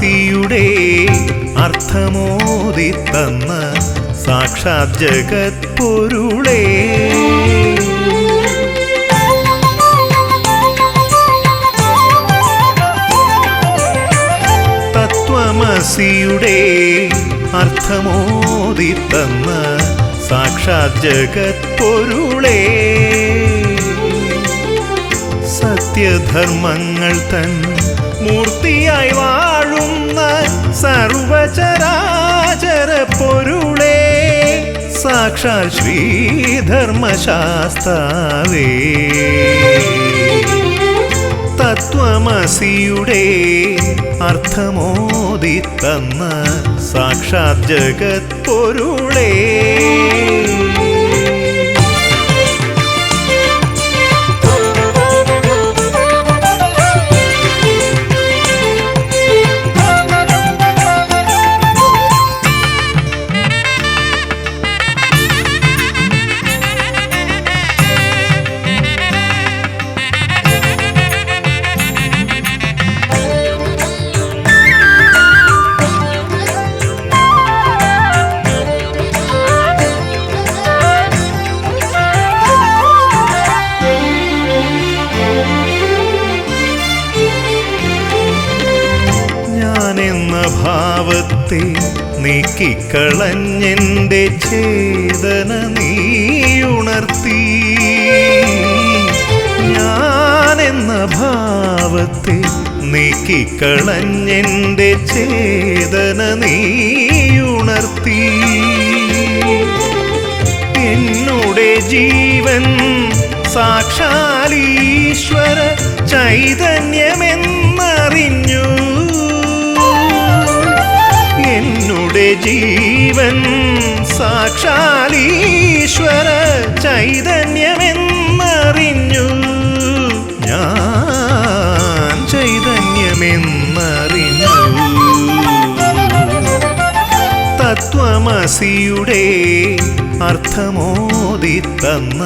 തത്വമസിയുടെ അർത്ഥമോദി തന്ന സാക്ഷാത് ജഗത് പൊരുളേ തത്വമസിയുടെ അർത്ഥമോദി തന്ന സാക്ഷാത് ജഗത് പൊരുളേ സത്യധർമ്മങ്ങൾ തൻ മൂർത്തിയായി വാഴുന്ന സർവചരാചര പൊരുളേ സാക്ഷാൽ ശ്രീധർമ്മശാസ്താവേ തത്വമസിയുടെ അർത്ഥമോദി തന്ന സാക്ഷാത് ജഗത് പൊരുളേ ഭാവത്തെ നീക്കിക്കളഞ്ഞെൻ്റെ ചേതന നീയുണർത്തി ഞാനെന്ന ഭാവത്തെ നീക്കിക്കളഞ്ഞെൻ്റെ ചേതന നീയുണർത്തി എന്നുടെ ജീവൻ സാക്ഷാലീശ്വര ചൈതന്യമെന്നറിഞ്ഞു എന്നുടെ ജീവൻ സാക്ഷാലീശ്വര ചൈതന്യമെന്നറിഞ്ഞു ഞാൻ ചൈതന്യമെന്നറിഞ്ഞു തത്വമസിയുടെ അർത്ഥമോദി തന്ന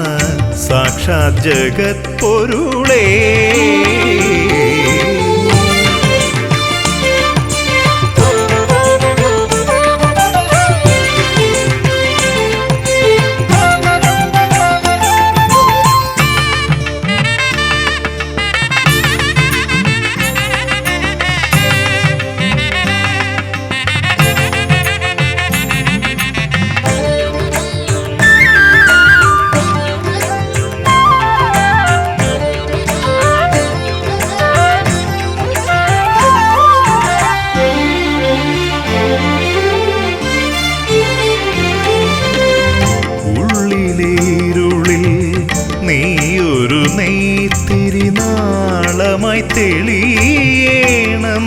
സാക്ഷാത് ജഗത് പൊരുളേ നീയൊരു നെയ്ത്തിരി നാളമായി തെളിയണം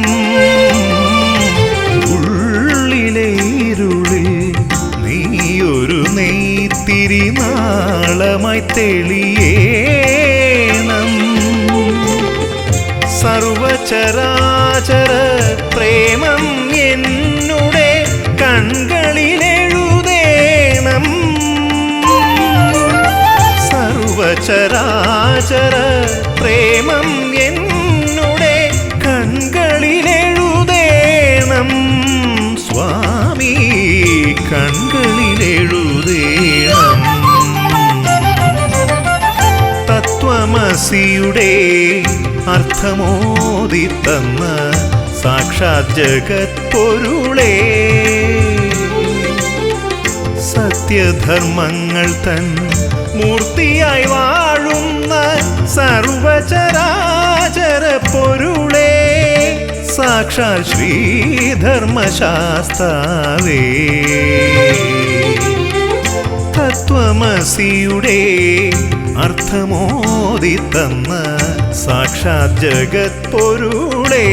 ഉള്ളിലെ ഇരുളിൽ നീയൊരു നെയ്ത്തിരി നാളമായി തെളിയണം സർവചരാചര പ്രേമം എന്നുടെ കൺകളിലെഴുതേണം സർവചരാചര പ്രേമം എന്നുടെ കൺകളിലെഴുതേണം സ്വാമി കൺകളിലെഴുതേണം തത്വമസിയുടെ അർത്ഥമോദി തന്ന സാക്ഷാത് ജഗത് പൊരുളേ സത്യധർമ്മങ്ങൾ തൻ മൂർത്തിയായി വാഴുന്ന സർവചരാചര പൊരുളേ സാക്ഷാൽ ശ്രീധർമ്മശാസ്താവേ തത്വമസിയുടെ അർത്ഥമോദി തന്ന സാക്ഷാത് ജഗത് പൊരുളേ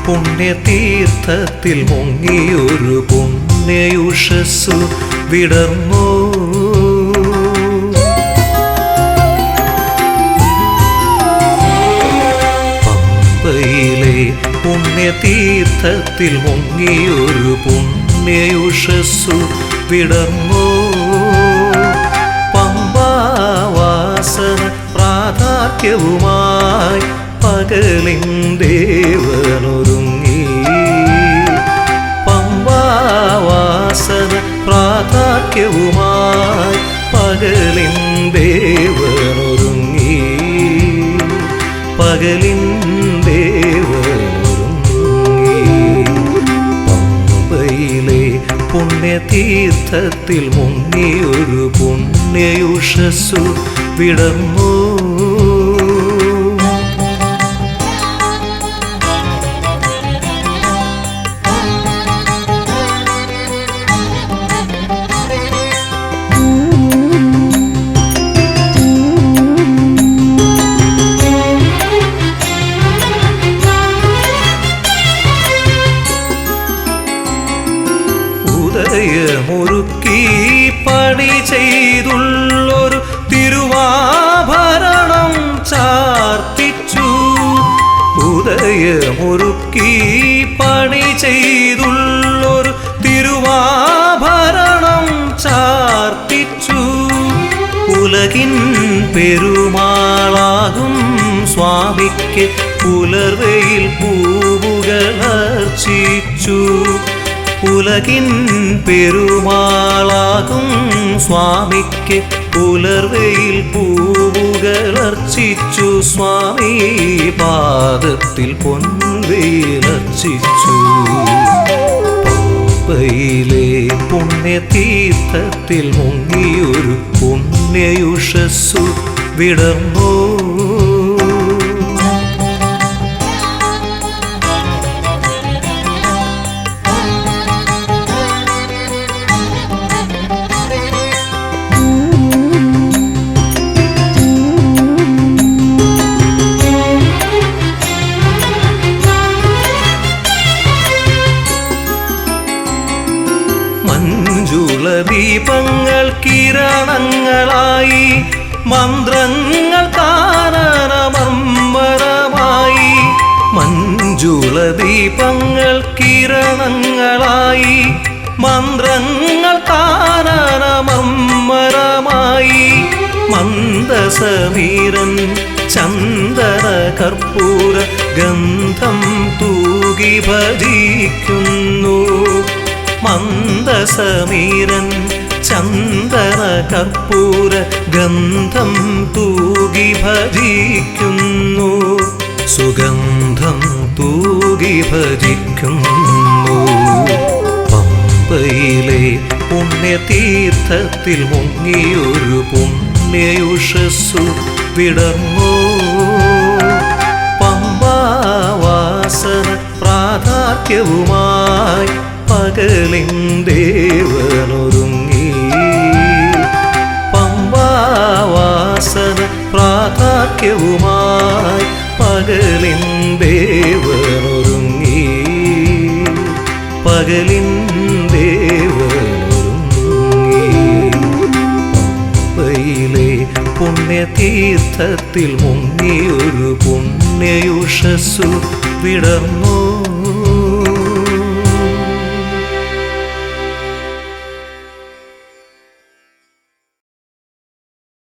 പുണ്യതീർത്ഥത്തിൽ മുങ്ങിയൊരു പുണ്യയുഷസ്സു വിടർന്നു. പമ്പയിലെ പുണ്യതീർത്ഥത്തിൽ മുങ്ങിയൊരു പുണ്യയുഷസ്സു വിടർന്നു. പമ്പാവാസന പ്രാതാർക്യവുമായി പകലിൻ ദേവനൊരുങ്ങി. പമ്പാവാസന പ്രാതാർക്യവുമായി പകലിൻ ദേവനൊരുങ്ങി. പകലിൻ ദേവനൊരുങ്ങി. പമ്പയിലെ പുണ്യതീർത്ഥത്തിൽ മുങ്ങിയൊരു പുണ്യയുഷസ്സു വിടർന്നു. ഉദയമൊരുക്കി പണി ചെയ്തുള്ളൊരു തിരുവാഭരണം ചാർത്തിച്ചു. ഉദയമൊരുക്കി പണി ചെയ്തുള്ളൊരു തിരുവാഭരണം ചാർത്തിച്ചു. ഉലകിൻ പെരുമാളാകും സ്വാമിക്ക് പുലർവയിൽ പൂവുകളർച്ചിച്ചു. ഉലകിൻ പെരുമാളാകും സ്വാമിക്ക് പുലർവയിൽ പൂവുകളർച്ചിച്ചു. സ്വാമി പാദത്തിൽ പൊൻവെയിലർച്ചിച്ചു. പമ്പയിലെ പുണ്യതീർത്ഥത്തിൽ മുങ്ങിയൊരു പുണ്യയുഷസ്സു വിടർന്നു. ദീപങ്ങൾ കിരണങ്ങളായി മന്ത്രങ്ങൾ കാനനമർമ്മരമായി. മഞ്ജുള ദീപങ്ങൾ കിരണങ്ങളായി മന്ത്രങ്ങൾ കാനനമർമ്മരമായി. മന്ദസമീരൻ ചന്ദന കർപ്പൂര ഗന്ധം തൂകി ഭജിക്കുന്നു. മന്ദസമീരൻ ചന്ദന കർപ്പൂര ഗന്ധം തൂകി ഭജിക്കുന്നു. സുഗന്ധം തൂകി ഭജിക്കുന്നു. പമ്പയിലെ പുണ്യതീർത്ഥത്തിൽ മുങ്ങിയൊരു പുണ്യയുഷസ്സു വിടർന്നു. പമ്പാവാസന പ്രാതാർക്യവുമായി പകലിൻ ദേവനൊരുങ്ങി. പമ്പാവാസന പ്രാതാർക്യവുമായി പകലിൻ ദേവനൊരുങ്ങി. പകലിൻ ദേവനൊരുങ്ങി. പമ്പയിലെ പുണ്യതീർത്ഥത്തിൽ മുങ്ങിയൊരു പുണ്യയുഷസ്സു വിടർന്നു.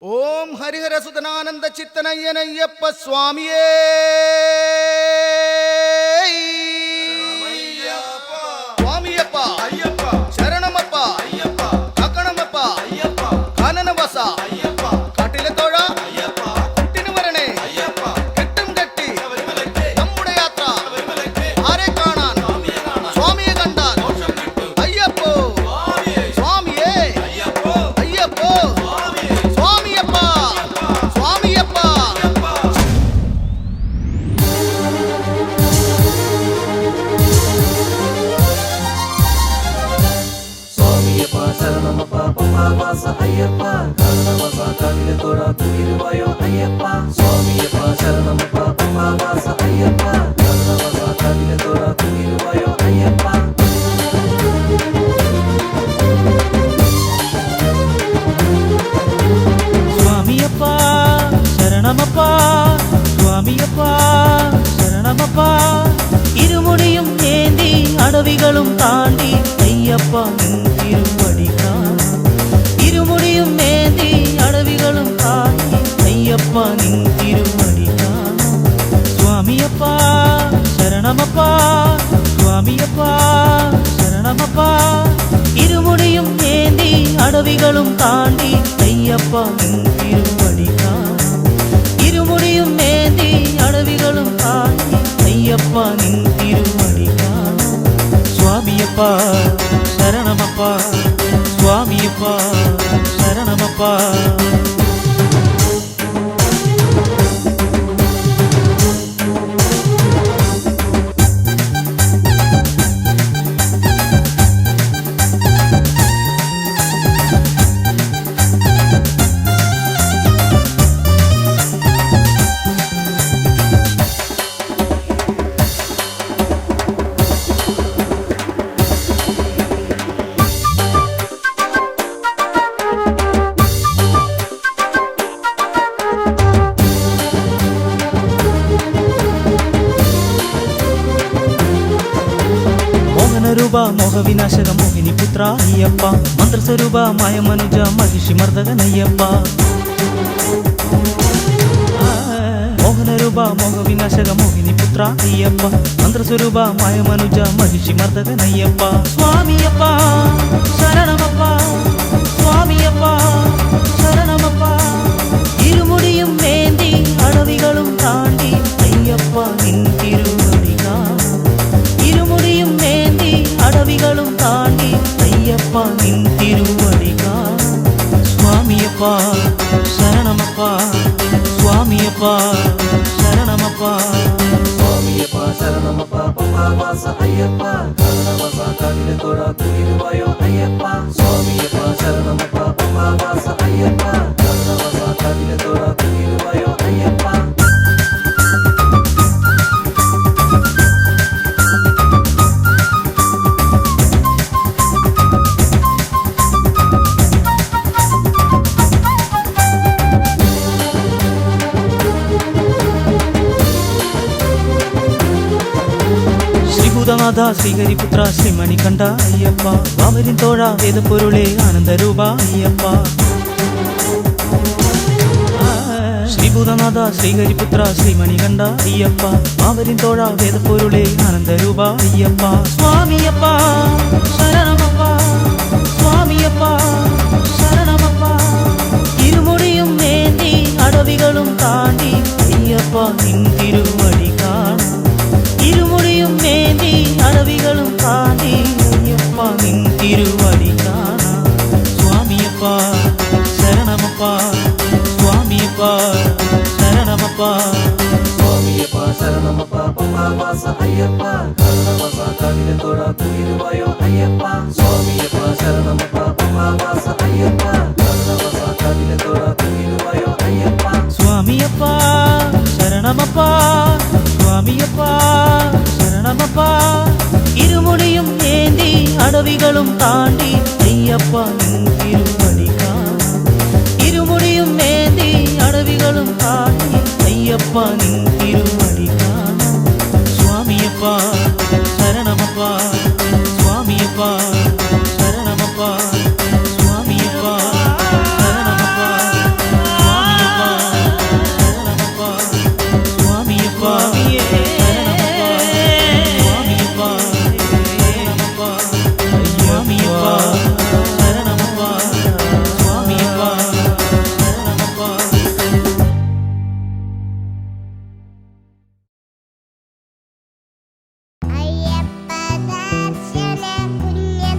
ഓം ഹരിഹരസുതനാനന്ദ ചിത്തനയ്യനയ്യപ്പ സ്വാമിയേ. സ്വാമിയപ്പ അയ്യപ്പ ശരണമപ്പ അയ്യപ്പ കാക്കണമപ്പ അയ്യപ്പ കാനനവാസ അയ്യപ്പ കാട്ടിലെ തോഴ അയ്യപ്പ കുട്ടിന് വരണേ അയ്യപ്പ കെട്ടും കെട്ടി നമ്മുടെ യാത്ര ആരെ കാണാൻ സ്വാമിയെ കണ്ടാൽ അയ്യപ്പോ സ്വാമിയേ അയ്യപ്പോ അയ്യപ്പോ സ്വാമിയപ്പ സ്വാമിയപ്പ. സ്വാമിയപ്പ ശരണമപ്പ പമ്പാവാസ അയ്യപ്പ കാനനവാസ കാവിലെ തൊഴ കുളിരുവായോ അയ്യപ്പ സ്വാമിയപ്പ ശരണമപ്പ പമ്പാവാസ അയ്യപ്പ കാരണവാസ കാവിലെ തൊഴ കുളിരുവായോ അയ്യപ്പ സ്വാമിയപ്പ ശരണമപ്പ സ്വാമിയപ്പ ശരണമപ്പ ഇരുമുടിയും ഏന്തി അടവികളും താണ്ടി അയ്യപ്പ നിൻ തിരുവടി കാണാം ഇരുമുടിയും ഏന്തി അടവികളും താണ്ടി അയ്യപ്പ നിൻ തിരുവടി കാണാം സ്വാമിയപ്പ ശരണമപ്പ സ്വാമിയപ്പ ശരണമപ്പ ഇരുമുടിയും ഏന്തി അടവികളും താണ്ടി അയ്യപ്പ നിൻ തിരുവടി കാണാം ഇരുമുടിയും ഏന്തി അടവികളും താണ്ടി അയ്യപ്പ നിൻ തിരുവടി കാണാം സ്വാമിയപ്പ ശരണമപ്പ സ്വാമിയപ്പ ശരണമപ്പ മോഹനരൂപ മോഹവിനാശക മോഹിനി പുത്ര അയ്യപ്പ മന്ത്രസ്വരൂപ മായമനുജ മഹിഷി മർദ്ദകനയ്യപ്പ മോഹനരൂപ മോഹവിനാശക മോഹിനി പുത്ര അയ്യപ്പ മന്ത്രസ്വരൂപ മായമനുജ മഹിഷി മർദ്ദകനയ്യപ്പ സ്വാമിയപ്പ ശരണമപ്പ സ്വാമിയപ്പ ശരണമപ്പ ഇരുമുടിയും ഏന്തി അടവികളും താണ്ടി അയ്യപ്പ നിൻ തിരുവടി കാണാം ഇരുമുടിയും ഏന്തി അടവികളും താണ്ടി അയ്യപ്പ നിൻ തിരുവടി കാണാം സ്വാമിയപ്പ ശരണമപ്പ സ്വാമിയപ്പ ശരണമപ്പ സ്വാമിയപ്പ ശരണമപ്പ പമ്പാവാസ അയ്യപ്പ കാരണവാസ കാവിലെ തൊഴ കുളിരുവായോ അയ്യപ്പ സ്വാമിയപ്പ ശരണമപ്പ പമ്പാവാസ അയ്യപ്പ കാരണവാസ കാവിലെ തൊഴ കുളിരുവായോ അയ്യപ്പ ശ്രീഭൂതനാഥ ശ്രീഹരിപുത്ര ശ്രീമണികണ്ഠ അയ്യപ്പ വാവരിൻ തോഴ വേദപ്പൊരുളെ ആനന്ദരൂപ അയ്യപ്പ ശ്രീഭൂതനാഥ ശ്രീഹരിപുത്ര ശ്രീമണികണ്ഠ അയ്യപ്പ വാവരിൻ തോഴ വേദപ്പൊരുളെ ആനന്ദരൂപ അയ്യപ്പ സ്വാമിയപ്പ ശരണമപ്പ സ്വാമിയപ്പ ശരണമപ്പ ഇരുമുടിയും ഏന്തി അടവികളും താണ്ടി അയ്യപ്പ നിൻ തിരുവടി കാണാം ഇരുമുടിയും ഏന്തി അടവികളും താണ്ടി അയ്യപ്പ നിൻ തിരുവടി കാണാം സ്വാമിയപ്പ ശരണമപ്പ സ്വാമിയപ്പ ശരണമപ്പ സ്വാമിയപ്പ ശരണമപ്പ പമ്പാവാസ അയ്യപ്പ കാരണവാസ കാവിലെ തൊഴ കുളിരുവായോ അയ്യപ്പ സ്വാമിയപ്പ ശരണമപ്പ പമ്പാവാസ അയ്യപ്പ കാരണവാസ കാവിലെ തൊഴ കുളിരുവായോ അയ്യപ്പ സ്വാമിയപ്പ ശരണമപ്പ സ്വാമിയപ്പ ശരണമപ്പ ഇരുമുടിയും ഏന്തി അടവികളും താണ്ടി അയ്യപ്പ നിൻ തിരുവടി കാണാം ഇരുമുടിയും ഏന്തി അടവികളും താണ്ടി അയ്യപ്പ നിൻ തിരുവടി കാണാം സ്വാമിയപ്പ ശരണമപ്പ സ്വാമിയപ്പ ശരണമപ്പ സ്വാമിയപ്പ ശരണമപ്പ സ്വാമിയപ്പ ശരണമപ്പ സ്വാമിയപ്പ ശരണമപ്പ സ്വാമിയപ്പ ശരണമപ്പ സ്വാമിയപ്പ ശരണമപ്പ അയ്യപ്പ ദർശന പുണ്യം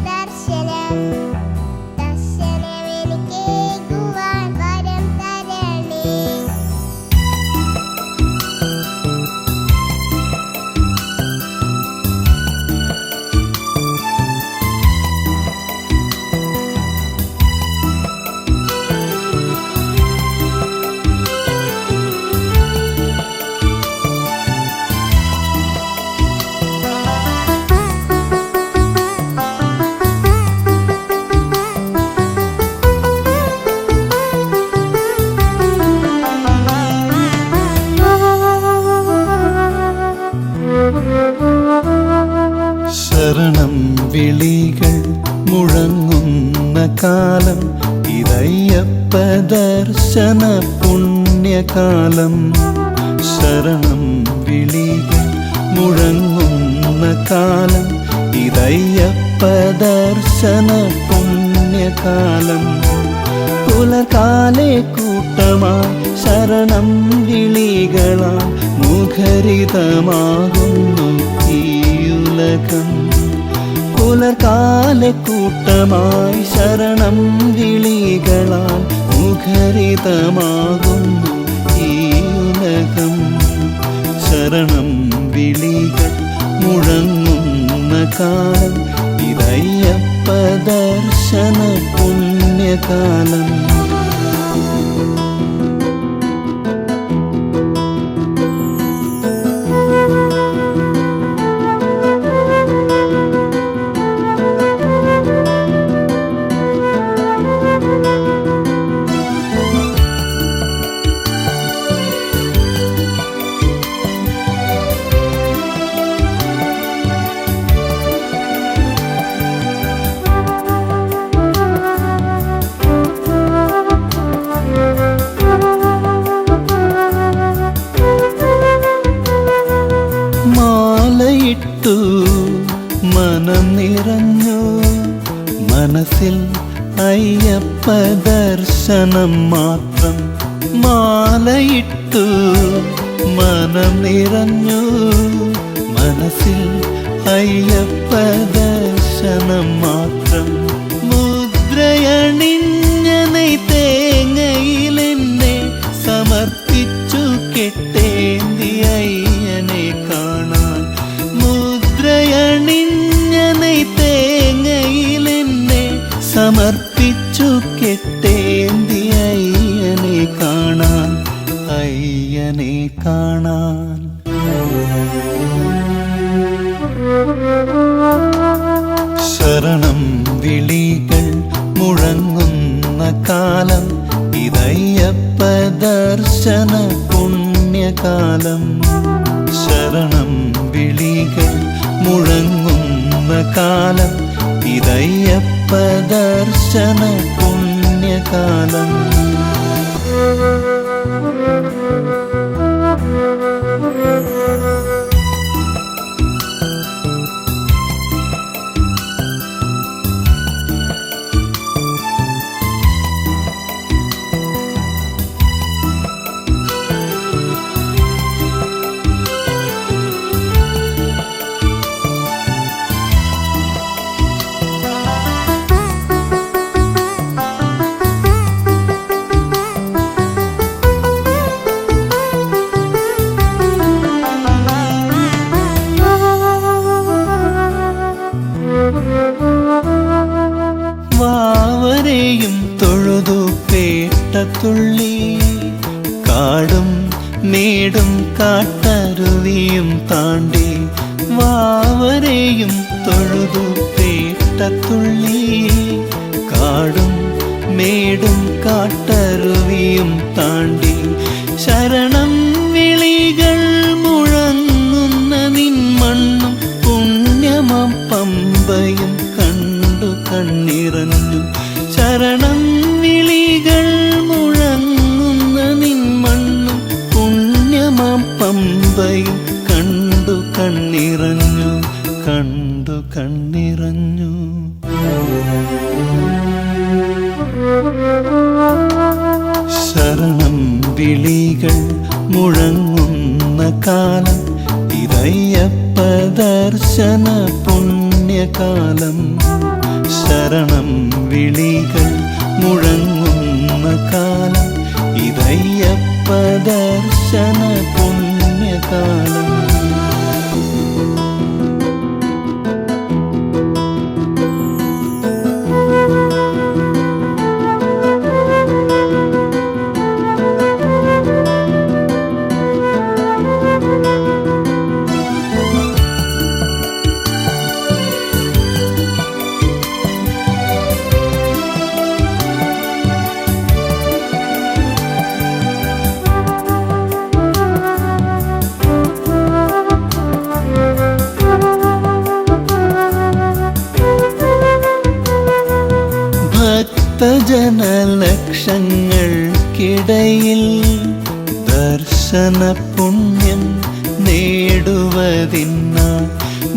ശരണം വിളികൾ മുഴങ്ങുന്ന കാലം ഇതയ്യപ്പ ദർശന പുണ്യകാലം. ശരണം വിളികൾ മുഴങ്ങുന്ന കാലം ഇതയ്യപ്പ ദർശന പുണ്യകാലം. പുലർകാലെ കൂട്ടമായി ശരണം വിളികളാൽ മുഖരിതമാകുന്നു ഈ ഉലകം. പുലർകാലെ കൂട്ടമായി ശരണം വിളികളാൽ മുഖരിതമാകുന്നു ഈ ഉലകം. ശരണം വിളികൾ മുഴങ്ങുന്ന കാലം ഇതയ്യപ്പ ദർശന പുണ്യകാലം. മാലയിട്ടു മനം നിറഞ്ഞു മനസ്സിൽ അയ്യപ്പ ദർശനം മാത്രം. മാലയിട്ടു മനം നിറഞ്ഞു മനസ്സിൽ അയ്യപ്പ ദർശനം മാത്രം. മുദ്രയണിഞ്ഞ തേങ്ങയിലെന്നെ സമർപ്പിച്ചു കെട്ടേന്തി അയ്യനെ കാണാൻ. മുദ്രയണിഞ്ഞ തേങ്ങയിലെന്നെ സമർപ്പിച്ചു കെട്ടേന്തി അയ്യനെ കാണാൻ. അയ്യനെ കാണാൻ. ശരണം വിളികൾ മുഴങ്ങുന്ന കാലം ഇതയ്യപ്പ ദർശന പുണ്യകാലം. ശരണം വിളികൾ മുഴങ്ങുന്ന കാലം ഇതയ്യപ്പ ദർശന പുണ്യകാലം. വാവരെയും തൊഴുതു പേട്ടത്തുള്ളി കാടും മേടും കാട്ടരുവിയും താണ്ടി. വാവരെയും തൊഴുതു പേട്ടത്തുള്ളി കാടും മേടും കാട്ടരുവിയും താണ്ടി. ശരണം വിളികൾ മുഴങ്ങുന്ന നിൻമണ്ണും പുണ്യമം പമ്പയും കണ്ടു കണ്ണിറഞ്ഞു. ശരണം വിളികൾ മുഴങ്ങുന്ന നിൻമണ്ണും പുണ്യമം പമ്പയും കണ്ടു കണ്ണിറഞ്ഞു. കണ്ടു കണ്ണിറഞ്ഞു. ശരണം വിളികൾ മുഴങ്ങുന്ന കാലം ഇതയ്യപ്പ ദർശന പുണ്യകാലം. ശരണം വിളികൾ മുഴങ്ങുന്ന കാലം ഇതയ്യപ്പ ദർശന പുണ്യകാലം. ജനലക്ഷങ്ങൾക്കിടയിൽ ദർശന പുണ്യം നേടുവതിനായി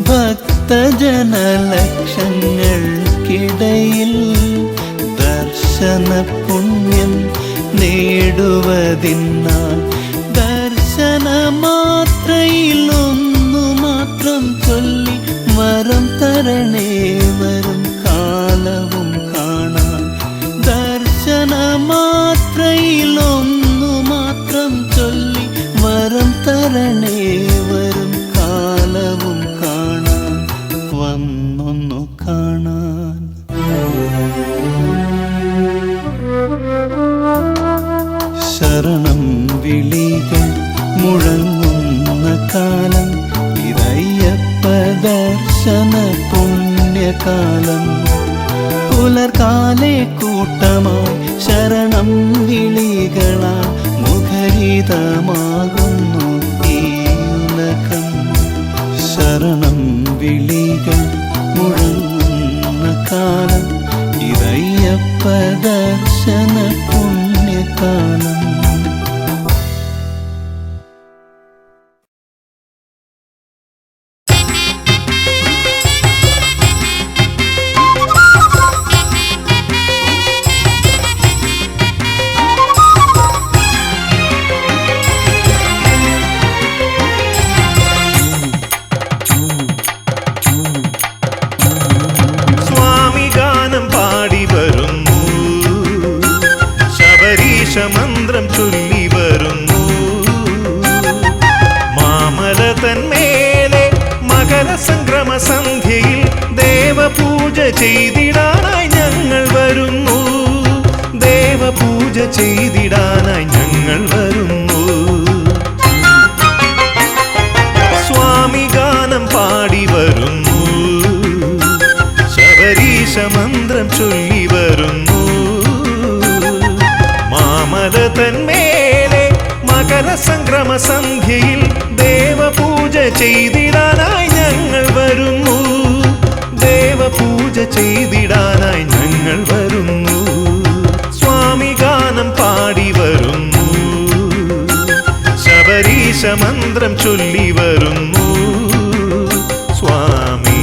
ഭക്തജനലക്ഷങ്ങൾക്കിടയിൽ ദർശന പുണ്യം നേടുവതിനായി ദർശനമാത്രയിലൊന്നു മാത്രം ചൊല്ലി വരം തരണേ വരും കാലവും കാണാൻ ദർശനമാത്രയിലൊന്നു മാത്രം ചൊല്ലി വരം തരണേ വരും കാലവും കാണാൻ വന്നൊന്നു കാണാൻ ശരണം വിളികൾ മുഴങ്ങുന്ന കാലം ഇതയ്യപ്പ ദർശന പുണ്യകാലം പുലർകാലെ കൂട്ടമായി ശരണം വിളികളാ മുഖരിതമാകുന്നു ഈ ഉലകം ശരണം വിളികൾ മുഴങ്ങുന്ന കാലം ഇതയ്യപ്പ ദർശന പുണ്യകാലം മന്ത്രം ചൊല്ലി വരുന്നു മാമല തന്മേലെ മകരസംക്രമ സന്ധ്യയിൽ ദേവപൂജ ചെയ്തിടാനായി ഞങ്ങൾ വരുന്നു ദേവപൂജ ചെയ്തിടാനായി ഞങ്ങൾ വരുന്നു സ്വാമി ഗാനം പാടി വരുന്നു ശബരീശ മന്ത്രം ചൊല്ലി വരുന്നു മാമല തന്മേലെ മകരസംക്രമ സന്ധ്യയിൽ ദേവപൂജ ചെയ്തിടാനായി ഞങ്ങൾ വരുന്നു ദേവപൂജ ചെയ്തിടാനായി ഞങ്ങൾ വരുന്നു സ്വാമി ഗാനം പാടി വരുന്നു ശബരീശ മന്ത്രം ചൊല്ലി വരുന്നു സ്വാമി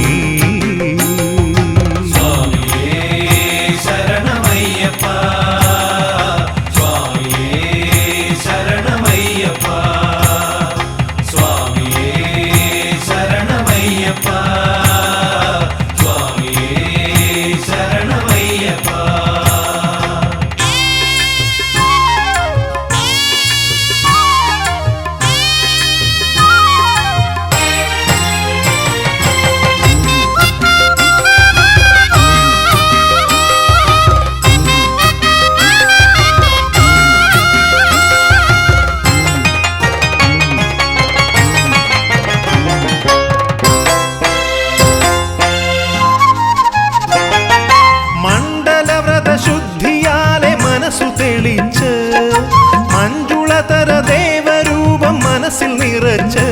മനസ്സിൽ നിറച്ച്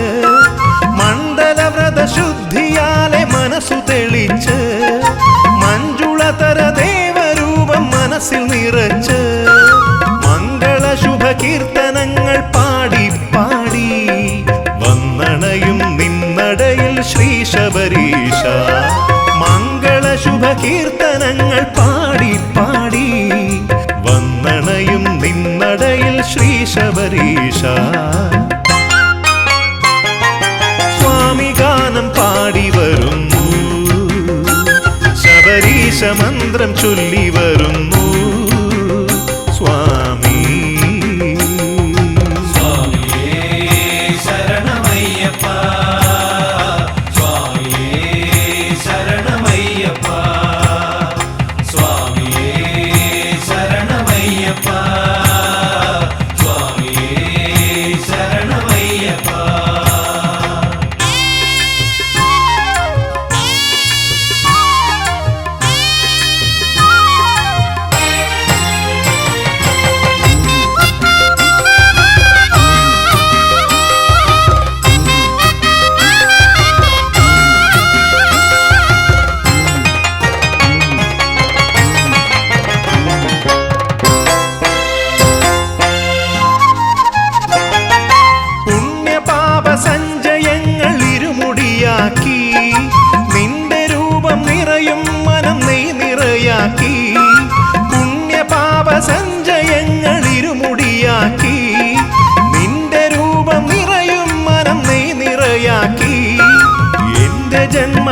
മണ്ഡലവ്രത ശുദ്ധിയാലെ മനസ്സു തെളിച്ച് മഞ്ജുളതര ദേവരൂപം മനസ്സിൽ നിറച്ച് മംഗള ശുഭ കീർത്തനങ്ങൾ പാടി പാടി വന്നണയും നിന്നടയിൽ ശ്രീ ശബരീശ മംഗള ശുഭ കീർത്തനങ്ങൾ പാടി പാടി വന്നണയും നിന്നടയിൽ ശ്രീ ശബരീശ സ്വാമി ഗാനം പാടി വരുന്നു ശബരീശ മന്ത്രം ചൊല്ലി വരുന്നു സ്വാമി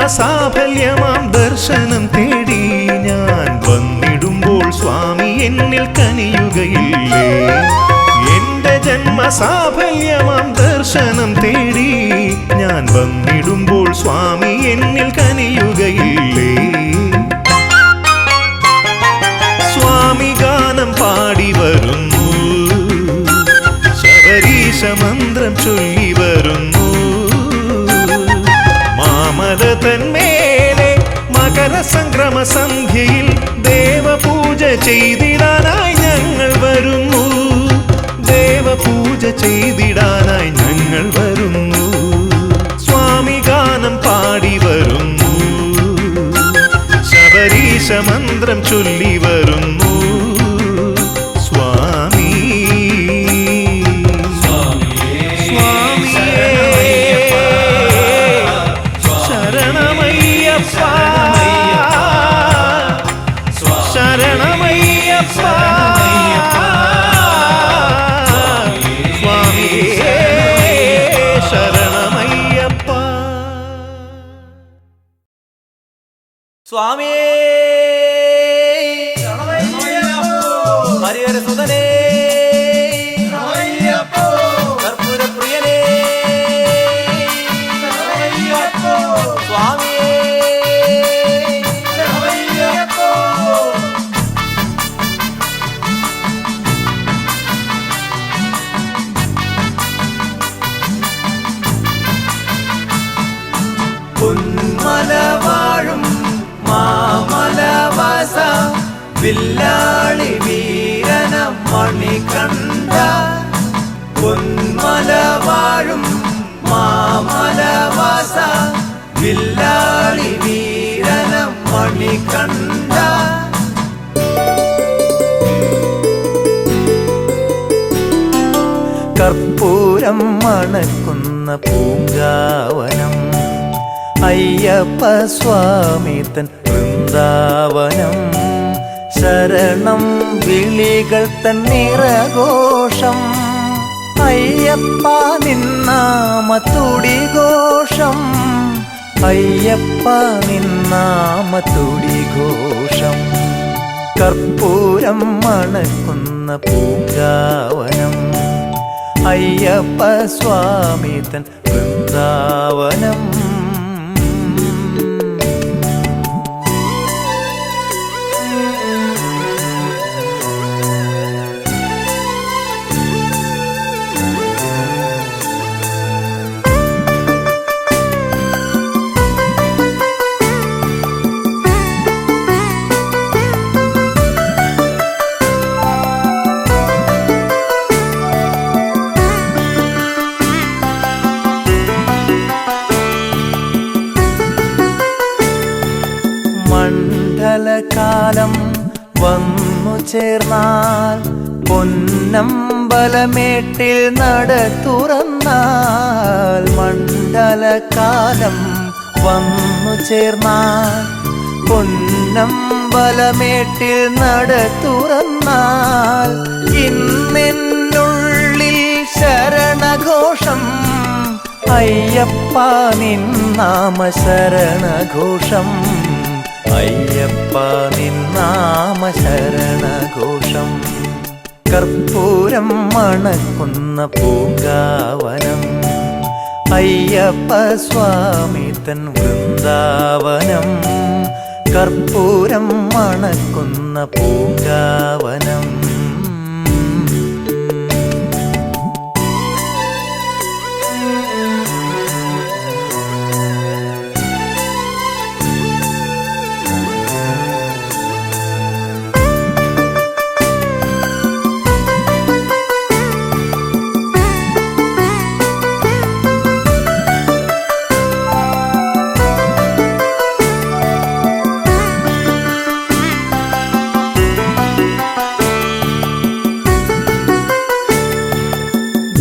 ജന്മസാഫല്യമാം ദർശനം തേടി ഞാൻ വന്നിടുമ്പോൾ സ്വാമി എന്നിൽ കനിയുകയില്ലേ? എന്റെ ജന്മസാഫല്യമാം ദർശനം തേടി ഞാൻ വന്നിടുമ്പോൾ സ്വാമി എന്നിൽ കനിയുകയില്ലേ? സ്വാമി ഗാനം പാടി വരുന്നു, ശബരീശ മന്ത്രം ചൊല്ലി വരുന്നു. മാമല തന്മേലെ മകരസംക്രമ സന്ധ്യയിൽ ദേവപൂജ ചെയ്തിടാനായി ഞങ്ങൾ വരുന്നു. ദേവപൂജ ചെയ്തിടാനായി ഞങ്ങൾ വരുന്നു. സ്വാമി ഗാനം പാടി വരുന്നു, ശബരീശ മന്ത്രം ചൊല്ലി വരുന്നു. സ്വാമി ശരണമയ്യപ്പ, ശരണമയ്യപ്പ, സ്വാമിയേ ശരണമയ്യപ്പ. സ്വാമിയേ ഹരിഹര സുതനേ കർപ്പൂരപ്രിയനേ സ്വാമിയേ പൊന്മല വാഴും മാമലവാസ വില്ലാളി വീരന മണികണ്ഠ. പൊന്മല വാഴും മാമലവാസ വില്ലാളി വീരന മണികണ്ഠ. കർപ്പൂരം മണക്കുന്ന പൂങ്കാവനം അയ്യപ്പ സ്വാമി തൻ വൃന്ദാവനം. ശരണം വിളികൾ തൻ നിറഘോഷം അയ്യപ്പ നിന്നാമത്തുടി ഘോഷം. അയ്യപ്പ നിന്നാമത്തുടി ഘോഷം. കർപ്പൂരം മണക്കുന്ന പൂങ്കാവനം അയ്യപ്പ സ്വാമി തൻ വൃന്ദാവനം. മണ്ഡലകാലം വന്നു ചേർന്നാൽ പൊന്നമ്പലമേട്ടിൽ നട തുറന്നാൽ. മണ്ഡലകാലം വന്നു ചേർന്നാൽ പൊന്നമ്പലമേട്ടിൽ നട തുറന്നാൽ. ഇന്നെന്നുള്ളിൽ ശരണഘോഷം അയ്യപ്പ നിന്നാമ ശരണഘോഷം. അയ്യപ്പ നിന്നാമ ശരണഘോഷം. കർപ്പൂരം മണക്കുന്ന പൂങ്കാവനം അയ്യപ്പ സ്വാമി തൻ വൃന്ദാവനം. കർപ്പൂരം മണക്കുന്ന പൂങ്കാവനം.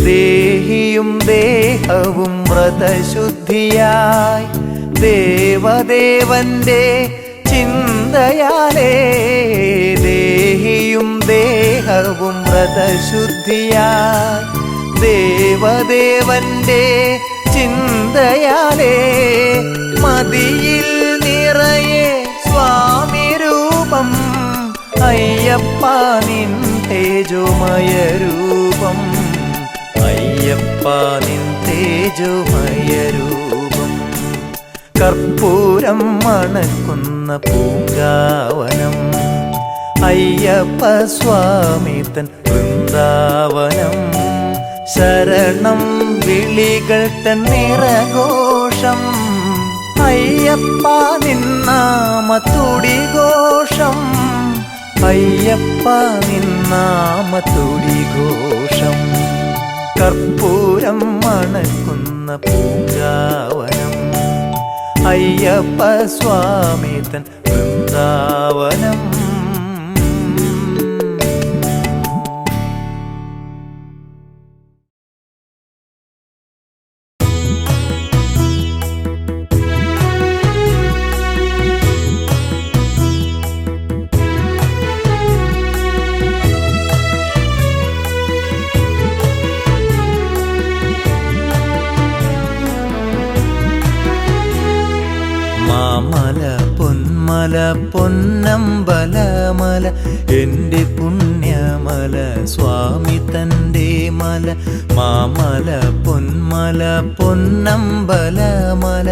ദേഹിയും ദേഹവും വ്രതശുദ്ധിയായി ദേവദേവന്റെ ചിന്തയാലേ. ദേഹിയും ദേഹവും വ്രതശുദ്ധിയായി ദേവദേവന്റെ ചിന്തയാലേ. മതിയിൽ നിറയെ സ്വാമി രൂപം അയ്യപ്പ നിൻ തേജോമയ രൂപം അയ്യപ്പ നിൻ തേജോമയ രൂപം കർപ്പൂരം മണക്കുന്ന പൂങ്കാവനം അയ്യപ്പ സ്വാമി തൻ വൃന്ദാവനം ശരണം വിളികൾ തൻ നിറഘോഷം അയ്യപ്പ നിന്നാമത്തുടി ഘോഷം അയ്യപ്പ നിന്നാമത്തുടി ഘോഷം കർപ്പൂരം മണക്കുന്ന പൂങ്കാവനം അയ്യപ്പ സ്വാമി തൻ വൃന്ദാവനം മാമല പൊന്മല പൊന്നമ്പലമല എൻ്റെ പുണ്യമല സ്വാമി തൻ്റെ മല മാമല പൊന്മല പൊന്നമ്പലമല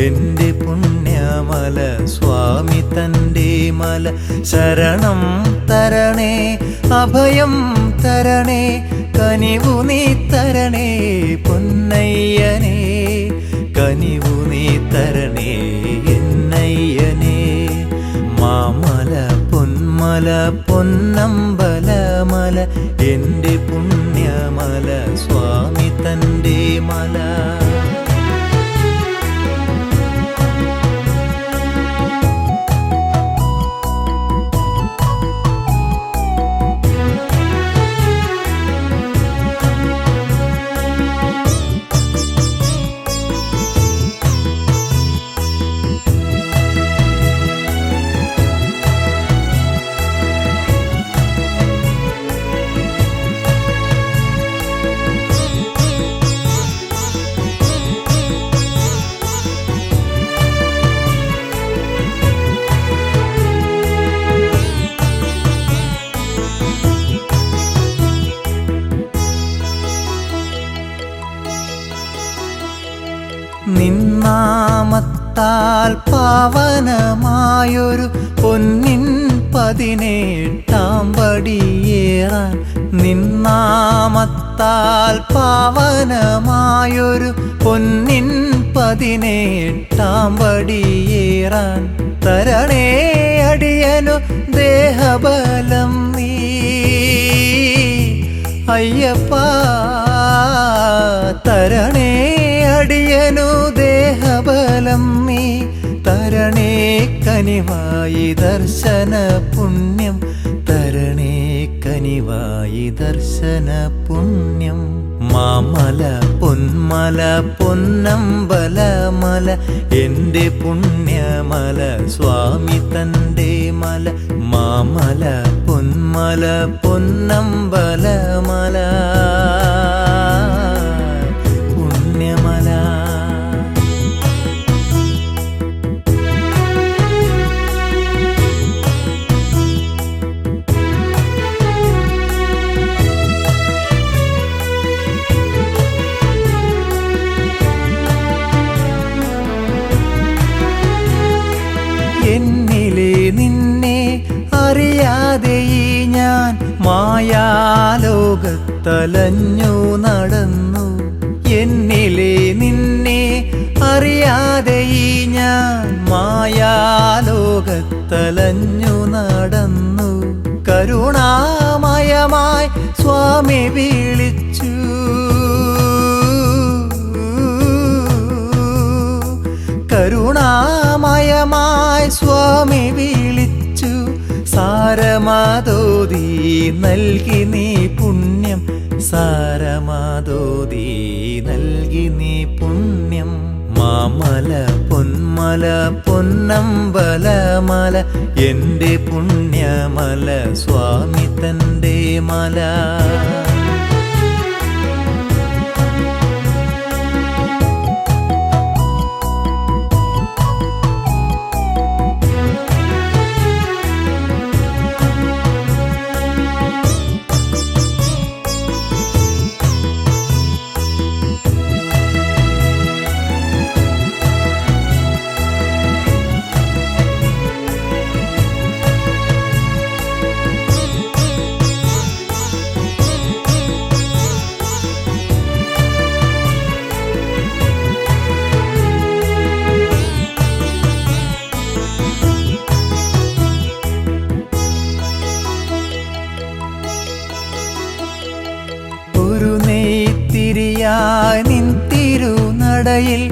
എൻ്റെ പുണ്യമല സ്വാമി തൻ്റെ മല ശരണം തരണേ അഭയം തരണേ കനിവു നീ തരണേ പൊന്നയ്യനേ കനിവു നീ തരണേ എന്നയ്യനേ മാമല പൊന്മല പൊന്നമ്പലമല എൻ്റെ പുണ്യമല സ്വാമി തൻ്റെ മല നിന്നാമത്താൽ പാവനമായൊരു പൊന്നിൻ 18 പടിയേറാൻ നിന്നാമത്താൽ പാവനമായൊരു പൊന്നിൻ 18 പടിയേറാൻ തരണേ അടിയനു ദേഹബലം നീ അയ്യപ്പ തരണേ അടിയനു ദേഹബലം നീ തരണേ കനിവായി ദർശന പുണ്യം തരണേ കനിവായി ദർശന പുണ്യം മാമല പൊന്മല പൊന്നമ്പലമല എൻ്റെ പുണ്യമല സ്വാമി തൻ്റെ മല മാമല പൊന്മല പൊന്നമ്പലമല പുണ്യമല എന്നിലെ നിന്നെ അറിയാതെ ഞാൻ മായാലോകത്തലഞ്ഞു നടന്നു എന്നിലെ നിന്നെ അറിയാതെ ഞാൻ മായാലോകത്തലഞ്ഞു നടന്നു കരുണാമയമായി സ്വാമി വിളിച്ചു കരുണാമയമായി സ്വാമി വിളിച്ചു സാരമാതോതി നൽകി നീ പുണ്യം സാരമാതോതി നൽകി നീ പുണ്യം മാമല പൊന്മല പൊന്നമ്പലമല എൻ്റെ പുണ്യമല സ്വാമി തൻ്റെ മല നെയ്ത്തിരിയായി നിൻ തിരുനടയിൽ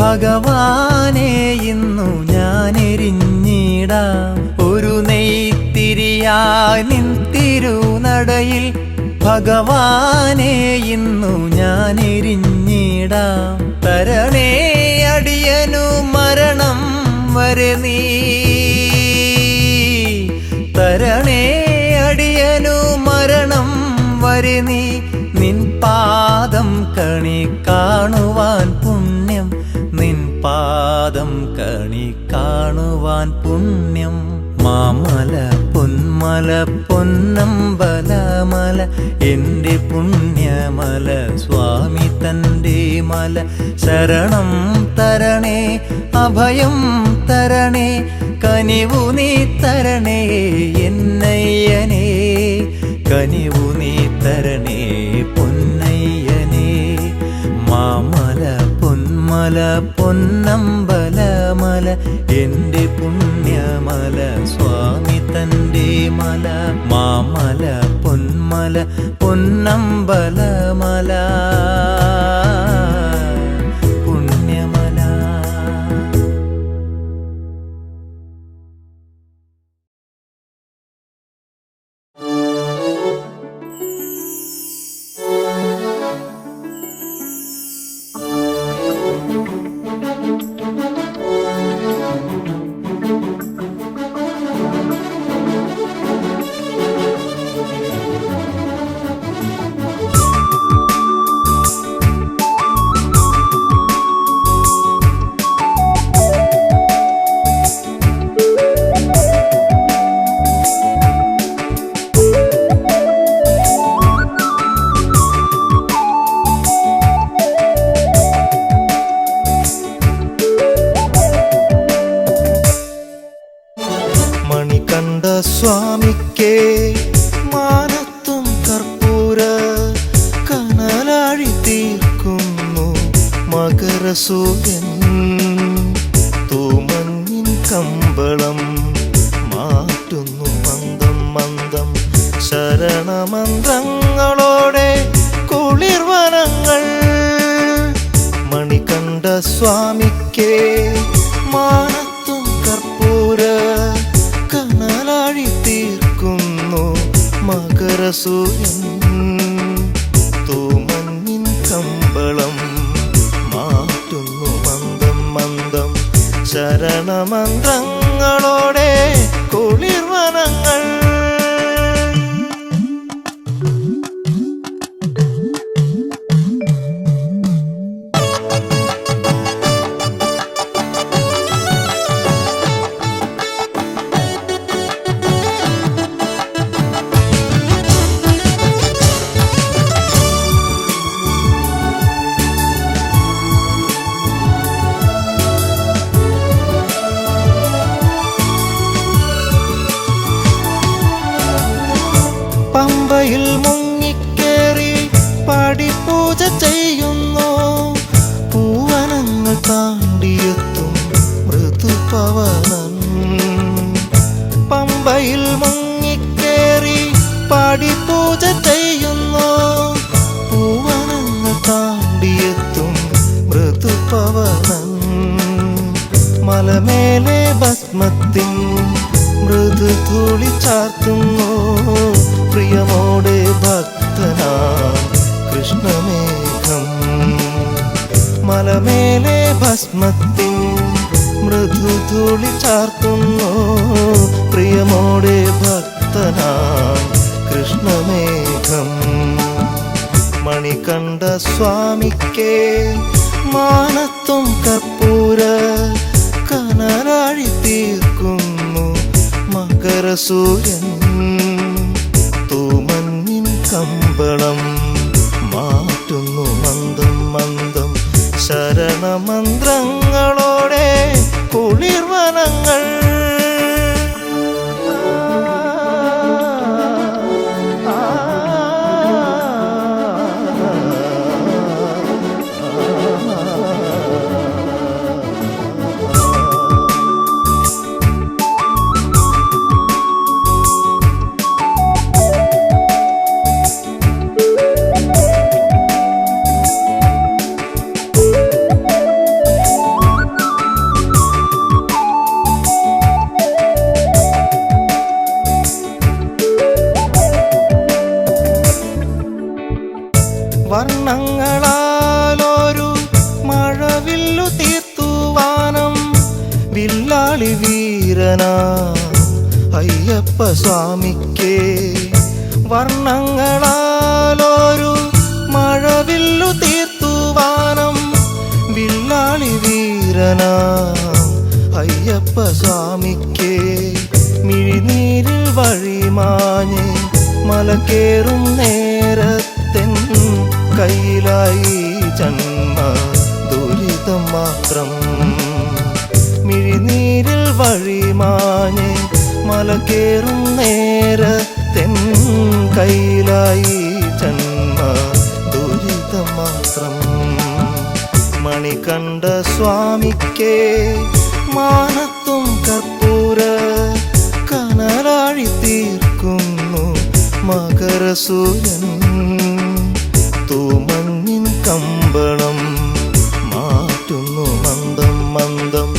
ഭഗവാനെ ഇന്നു ഞാൻ എരിഞ്ഞിടാം. ഒരു നെയ്ത്തിരിയായി നിൻ തിരുനടയിൽ ഭഗവാനെ ഇന്നു ഞാൻ എരിഞ്ഞിടാം. തരണേ അടിയനു മരണം വരെ നീ, തരണേ അടിയനു മരണം വരെ നീ. നിൻ പാദം കണി കാണുവാൻ പുണ്യം, നിൻ പാദം കണി കാണുവാൻ പുണ്യം. മാമല പൊന്മല പൊന്നമ്പലമല എൻ്റെ പുണ്യമല സ്വാമി തൻ്റെ മല. ശരണം തരണേ അഭയം തരണേ കനിവു നീ തരണേ എന്നയ്യനേ, കനിവു നീ തരണേ പൊന്നയ്യനേ. മാമല പൊന്മല പൊന്നമ്പലമല എൻ്റെ പുണ്യമല സ്വാമി തൻ്റെ മല. മാമല പൊന്മല പൊന്നമ്പലമല പുണ്യമല. മണികണ്ഠ സ്വാമിക്കേ മാനത്തും കർപ്പൂര കനലാഴി തീർക്കുന്നു മകരസൂര്യൻ. തൂമഞ്ഞിൻ കമ്പളം മാറ്റുന്നു മന്ദം മന്ദം ശരണമന്ത്രങ്ങളോടെ കുളിർവനങ്ങൾ. മണികണ്ഠ സ്വാമിക്കേ മാനത്തും കർപ്പൂര കനലാഴി തീർക്കുന്നു മകരസൂര്യൻ. തൂമഞ്ഞിൻ കമ്പളം മാറ്റുന്നു മന്ദം മന്ദം ശരണമന്ത്രങ്ങളോടെ കുളിർവനങ്ങൾ. പമ്പയിൽ മുങ്ങിക്കേറി പടിപൂജ ചെയ്യുന്നു. പൂവനങ്ങൾ താണ്ടിയെത്തും മൃദുപവനൻ. പമ്പയിൽ മുങ്ങിക്കേറി പടിപൂജ ചെയ്യുന്നു. പൂവനങ്ങൾ താണ്ടിയെത്തും മൃദുപവനൻ. മലമേലെ ഭസ്മത്തിൻ മൃദുധൂളി ചാർത്തുന്നു പ്രിയമോടെ ഭക്തനാ കൃഷ്ണമേഘം. മലമേലെ ഭസ്മത്തിൻ മൃദുധൂളി ചാർത്തുന്നു പ്രിയമോടെ ഭക്തനാ കൃഷ്ണമേഘം. മണികണ്ഠ സ്വാമിക്കേ മാനത്തും കർപ്പൂര കനലാഴി തീർക്കുന്നു മകരസൂര്യൻ. തൂമഞ്ഞിൻ കമ്പളം മാറ്റുന്നു മന്ദം മന്ദം ശരണമന്ത്രങ്ങളോടെ കുളിർവനങ്ങൾ. അയ്യപ്പ സ്വാമിക്ക് വർണ്ണങ്ങളാലൊരു മഴവില്ലു തീർത്തുവാനം വില്ലാളി വീരനാ അയ്യപ്പ സ്വാമിക്ക് മിഴിനീരിൽ വഴിമാഞ്ഞ് മലക്കേറും നേരത്തെൻ കയ്യിലായി ജന്മ ദുരിതം മാത്രം മിഴിനീരിൽ വഴിമാഞ്ഞ് മലക്കേറും നേരത്തെൻ കയ്യിലായി ജന്മ ദുരിതം മാത്രം മണികണ്ഠ സ്വാമിക്ക് മാനത്തും കർപ്പൂര കനലാഴി തീർക്കുന്നു മകരസൂര്യൻ തൂമഞ്ഞിൻ കമ്പളം മാറ്റുന്നു മന്ദം മന്ദം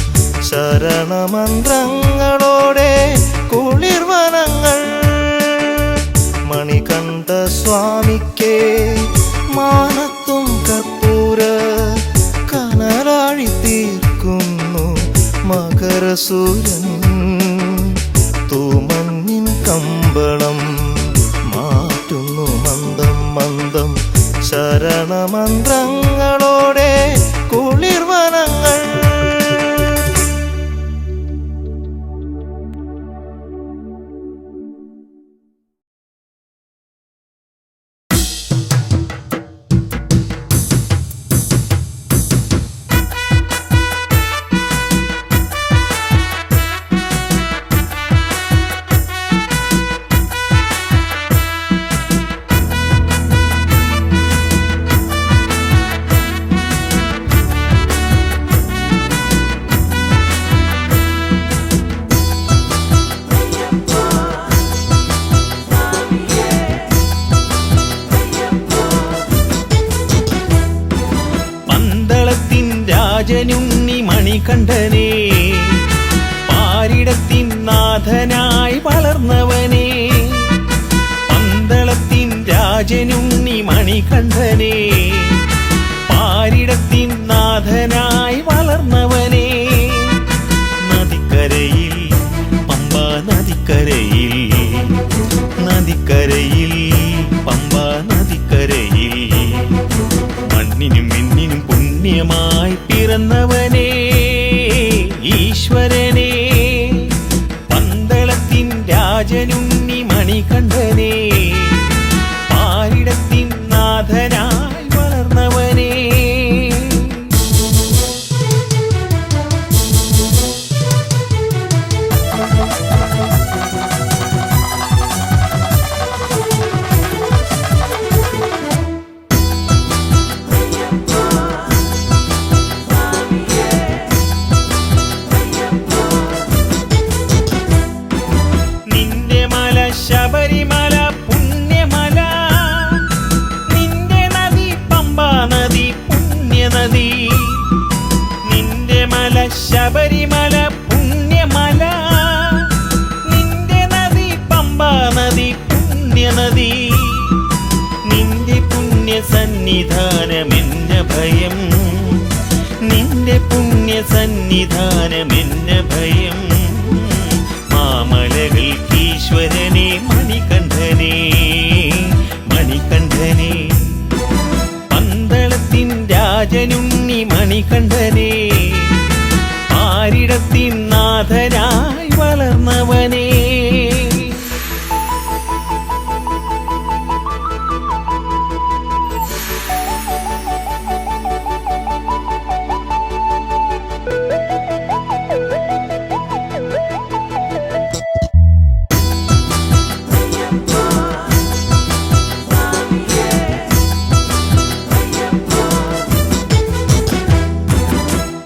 ശരണമന്ത്രങ്ങളോടെ കുളിർവനങ്ങൾ മണികണ്ഠ സ്വാമിക്ക് മാനത്തും കർപ്പൂര കനലാഴി തീർക്കുന്നു മകരസൂര്യൻ തൂമഞ്ഞിൻ കമ്പളം മാറ്റുന്നു മന്ദം മന്ദം ശരണമന്ത്രങ്ങളോടെ കുളിർവനങ്ങൾ രാജനുണ്ണി മണികണ്ഠനെ പാരിടത്തിൻ നാഥനായി വളർന്നവനെ പന്തളത്തിൻ രാജനുണ്ണി മണികണ്ഠനെ പാരിടത്തിൻ നാഥനായി വളർന്നവനെ നദിക്കരയിൽ പമ്പ നദിക്കരയിൽ നദിക്കരയിൽ പമ്പ നദിക്കരയിൽ മണ്ണിനും മിന്നിനും പുണ്യമായി പിറന്നവനേ ഈശ്വരനെ പന്തളത്തിൻ രാജനുണ്ണി മണികണ്ഠനെ പാരിടത്തിൻ നാഥനായി വളർന്നവനേ ശബരിമല പുണ്യമല നിന്റെ നദി പമ്പ നദി പുണ്യനദി നിന്റെ മല ശബരിമല പുണ്യമല നിന്റെ നദി പമ്പ നദി പുണ്യനദി നിന്റെ പുണ്യ സന്നിധാനമെന്ന ഭയം നിന്റെ പുണ്യ സന്നിധാനമെന്ന ഭയം മാമലകൾക്കീശ്വരനെ മണികണ്ഠനെ മണികണ്ഠനെ പന്തളത്തിൻ രാജനുണ്ണി മണികണ്ഠനെ പാരിടത്തിൻ നാഥനായി വളർന്നവനേ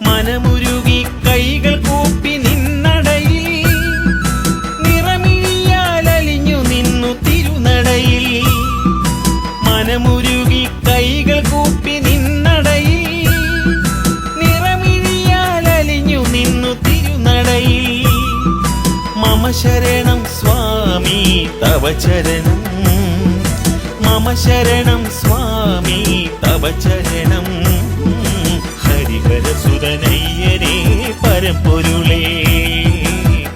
മനമുരുകി കൈകൾ കൂപ്പി നിന്നടയിൽ നിറമിഴിയാലലിഞ്ഞു നിന്നു തിരുനടയിൽ മനമുരുകി കൈകൾ കൂപ്പി നിന്നടയിൽ നിറമിഴിയാലലിഞ്ഞു നിന്നു തിരുനടയിൽ മമ ശരണം സ്വാമി തവ ചരണം മമ ശരണം സ്വാമി തവ ചരണം ഹരിഹരസുതനയ്യനേ പരമ്പൊരുളേ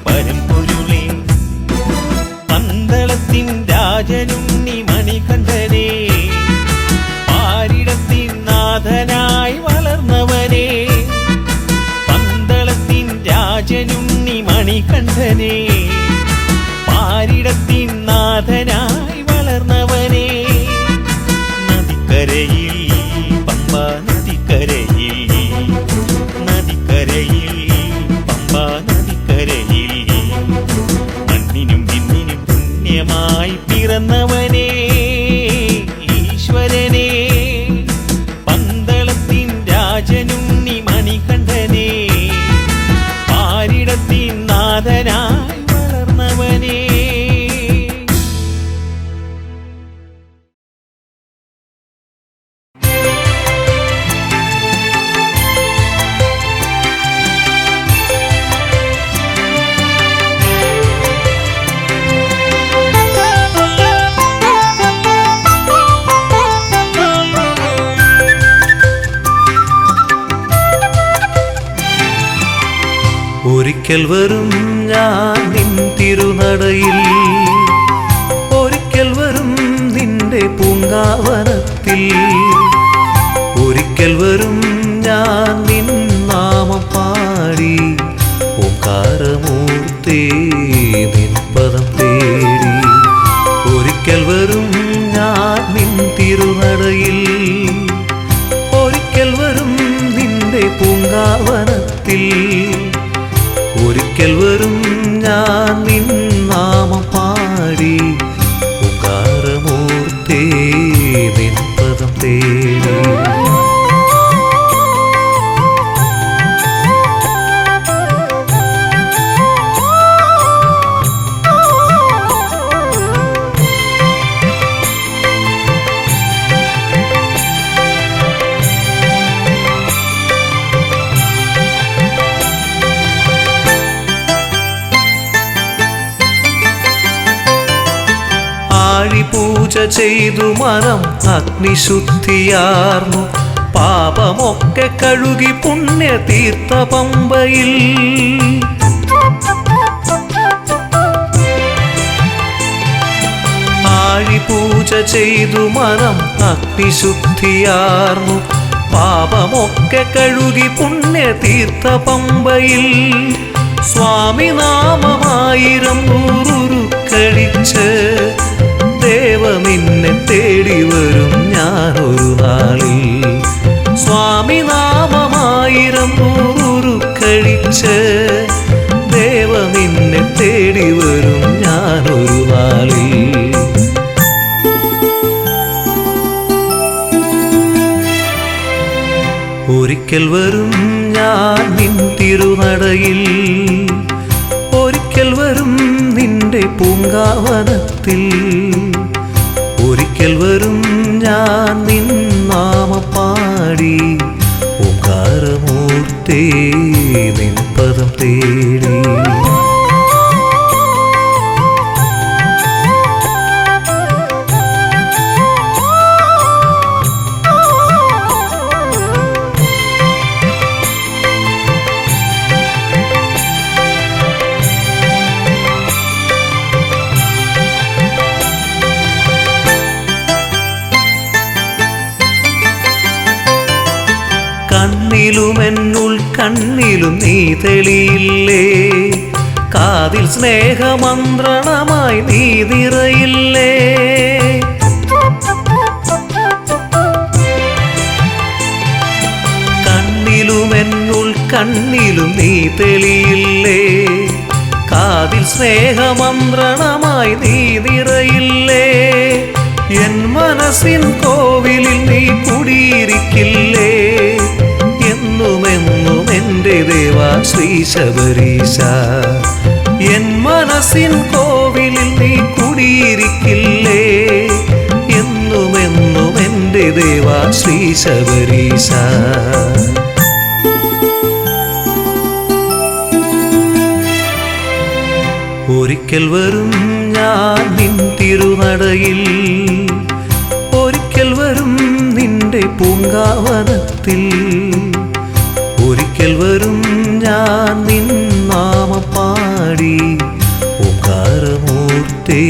പരമ്പൊരുളേ പാരിടത്തിൻ നാഥനായി വളർന്നവനെ നദിക്കരയിൽ പമ്പ നദിക്കരയിൽ പമ്പ നദിക്കരയിൽ മണ്ണിനും വിണ്ണിനും പുണ്യമായി പിറന്നവനെ ഈശ്വരനെ പന്തളത്തിൻ രാജനുണ്ണി മണികണ്ഠനെ പാരിടത്തിൻ നാഥനായി വളർന്നവനെ. ഒരിക്കൽ വരും ഞാൻ നിൻ തിരുനടയിൽ, ഒരിക്കൽ വരും നിന്റെ പൂങ്കാവനത്തിൽ, ഒരിക്കൽ വരും ഞാൻ നിൻ നാമം പാടി ഓംകാരമൂർത്തേ നിൻ പദം തേടി. ഒരിക്കൽ വരും ഞാൻ നിൻ തിരുനടയിൽ, ഒരിക്കൽ വരും നിന്റെ പൂങ്കാവനത്തിൽ, ഒരിക്കൽ വരും ഞാൻ നിൻ നാമം പാടി ഓംകാരമൂർത്തേ നിൻ പദം തേടി. പൂജ ചെയ്തു മനം അഗ്നിശുദ്ധിയാർന്നു, പാപമൊക്കെ കഴുകി പുണ്യതീർത്ഥ പമ്പയിൽ. ആഴിപൂജ ചെയ്തു മനം അഗ്നിശുദ്ധിയാർന്നു, പാപമൊക്കെ കഴുകി പുണ്യതീർത്ഥ പമ്പയിൽ. സ്വാമി നാമമായിരം നൂറുരുക്കഴിച്ച് ദേവമിന്നെ തേടി വരും ഞാനൊരു നാളിൽ. സ്വാമി നാമമായിരം നൂറുരുക്കഴിച്ച് ദേവമിന്നെ തേടി വരും ഞാനൊരു നാളിൽ. ഒരിക്കൽ വരും ഞാൻ നിൻ തിരുനടയിൽ, ഒരിക്കൽ വരും നിന്റെ പൂങ്കാവനത്തിൽ, ഒരിക്കൽ വരും ഞാൻ നിൻ നാമം പാടി ഓംകാരമൂർത്തേ നിൻ പദം തേടി. കണ്ണിലുമെന്നുൾ കണ്ണിലും നീ തെളിയില്ലേ, കാതിൽ സ്നേഹമന്ത്രണമായി നീ നിറയില്ലേ. കണ്ണിലുമെന്നുൾ കണ്ണിലും നീ തെളിയില്ലേ, കാതിൽ സ്നേഹമന്ത്രണമായി നീ നിറയില്ലേ. എൻ മനസ്സിൻ കോവിലിൽ നീ കുടിയിരിക്കില്ലേ, എന്നുമെന്നും എൻ്റെ ദേവാ ശ്രീ ശബരീശ. എൻ മനസ്സിൻ കോവിലിൽ നീ കുടിയിരിക്കില്ലേ, എന്നുമെന്നും എൻ്റെ ദേവാ ശ്രീ ശബരീശ. ഒരിക്കൽ വരും ഞാൻ നിൻ തിരുനടയിൽ, ഒരിക്കൽ വരും നിന്റെ പൂങ്കാവനത്തിൽ, ഒരിക്കൽ വരും ഞാൻ നിൻ നാമം പാടി ഓംകാരമൂർത്തേ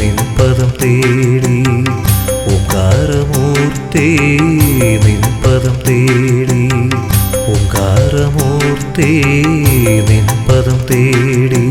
നിൻ പദം തേടി. ഓംകാരമൂർത്തേ നിൻ പദം തേടി. ഓംകാരമൂർത്തേ നിൻ പദം തേടി.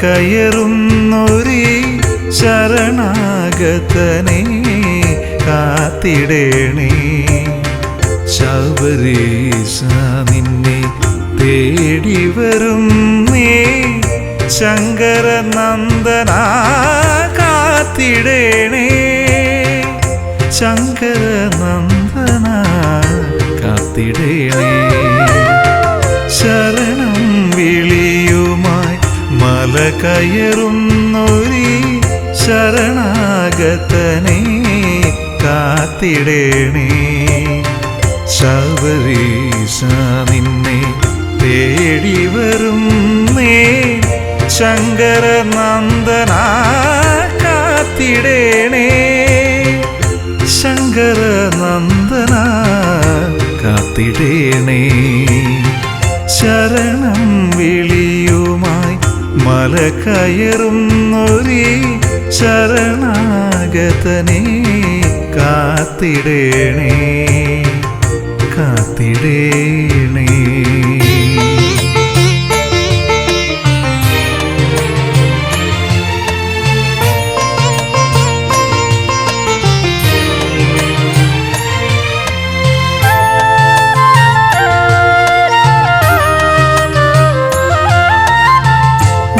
കയറുന്നൊരീ ശരണാഗതനെ കാത്തിടേണേ. ശബരീശ നിന്നെ തേടി വരും നീ ശങ്കരനന്ദന കാത്തിടേണേ. ശങ്കരനന്ദന കാത്തിടേണേ. ശരണം വിളിയുമായി മല കയറുന്നൊരീ ശരണാഗതനെ കാത്തിടേണേ. ശബരീശ നിന്നെ തേടി വരും നീ ശങ്കരനന്ദന കാത്തിടേണേ. ശങ്കരനന്ദന കാത്തിടേണേ. ശരണം വിളിയുമായി മല കയറുന്നൊരീ ശരണാഗതനെ കാത്തിടേണേ. കാത്തിടേണേ.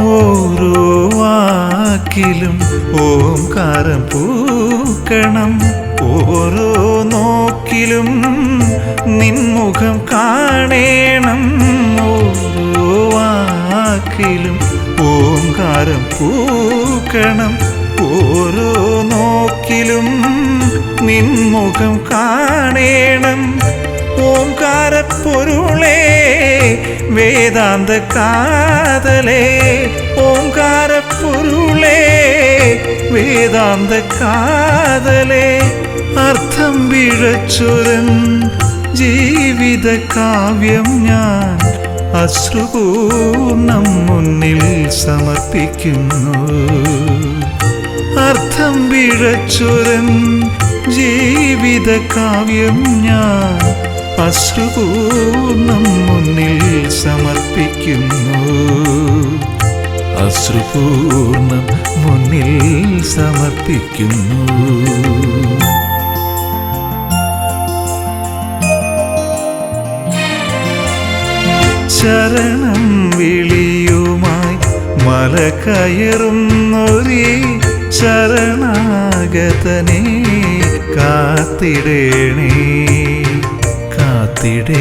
ഓരോ വാക്കിലും ഓംകാരം പൂക്കണം. ഓരോ നോക്കിലും നിൻമുഖം കാണേണം. ഓരോ വാക്കിലും ഓംകാരം പൂക്കണം. ഓരോ നോക്കിലും നിൻമുഖം കാണേണം. ഓംകാരപ്പൊരുളേ വേദാന്ത കാതലേ. ഓംകാരപ്പൊരുളേ വേദാന്ത കാതലേ. അർത്ഥം പിഴച്ചൊരൻ ജീവിത കാവ്യം ഞാൻ അശ്രുപൂർണം മുന്നിൽ സമർപ്പിക്കുന്നു. അർത്ഥം പിഴച്ചൊരൻ ജീവിത കാവ്യം ഞാൻ അശ്രുപൂർണം മുന്നിൽ സമർപ്പിക്കുന്നു. അശ്രുപൂർണം മുന്നിൽ സമർപ്പിക്കുന്നു. ശരണം വിളിയുമായി മല കയറുന്നൊരീ ശരണാഗതനെ കാത്തിടേണേ. കാത്തിടേണേ.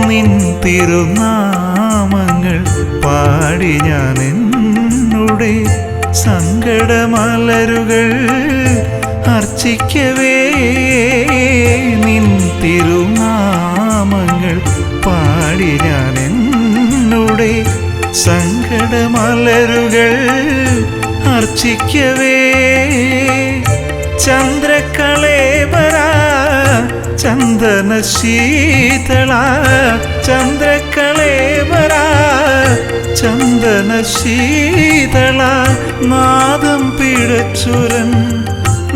നിൻ തിരുനാമങ്ങൾ പാടി ഞാൻ എന്നുടെ സങ്കടമലരുകൾ അർച്ചിക്കവേ. നിൻ തിരുനാമങ്ങൾ പാടി ഞാൻ എന്നുടെ സങ്കടമലരുകൾ അർച്ചിക്കവേ. ചന്ദ്രകളേബര ചന്ദന ശീതള. ചന്ദ്രകളേബര ചന്ദന ശീതള. നാദം പിഴച്ചുരൻ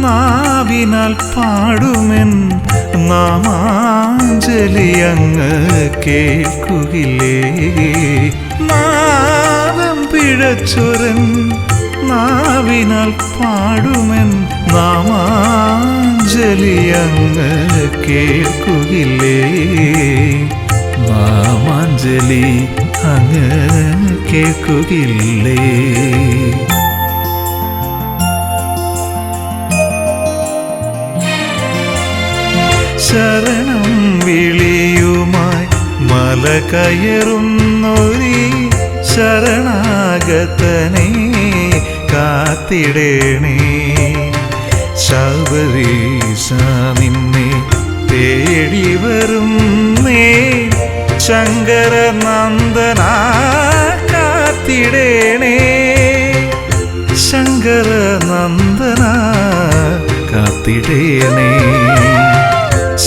നാവിനാൽ പാടുമെൻ നാമാഞ്ജലി അങ്ങ് കേൾക്കുകില്ലേ. നാദം പിഴച്ചുരൻ നാവിനാൽ പാടുമെൻ നാമാഞ്ജലി അങ്ങ് കേൾക്കുകില്ലേ. നാമാഞ്ജലി അങ്ങ് കേൾക്കുകില്ലേ. ശരണം വിളിയുമായി മല കയറുന്നൊരീ ശരണാഗതനെ കാത്തിടേണേ. ശബരീശ നിന്നെ തേടി വരും നീ ശങ്കരനന്ദന കാത്തിടേണേ. ശങ്കരനന്ദന കാത്തിടേണേ.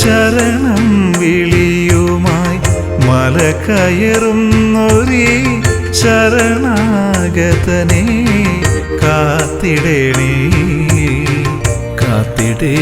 ശരണം വിളിയുമായി മല കയറുന്നൊരീ ശരണാഗതനെ കാത്തിടേണേ കാത്തിടേ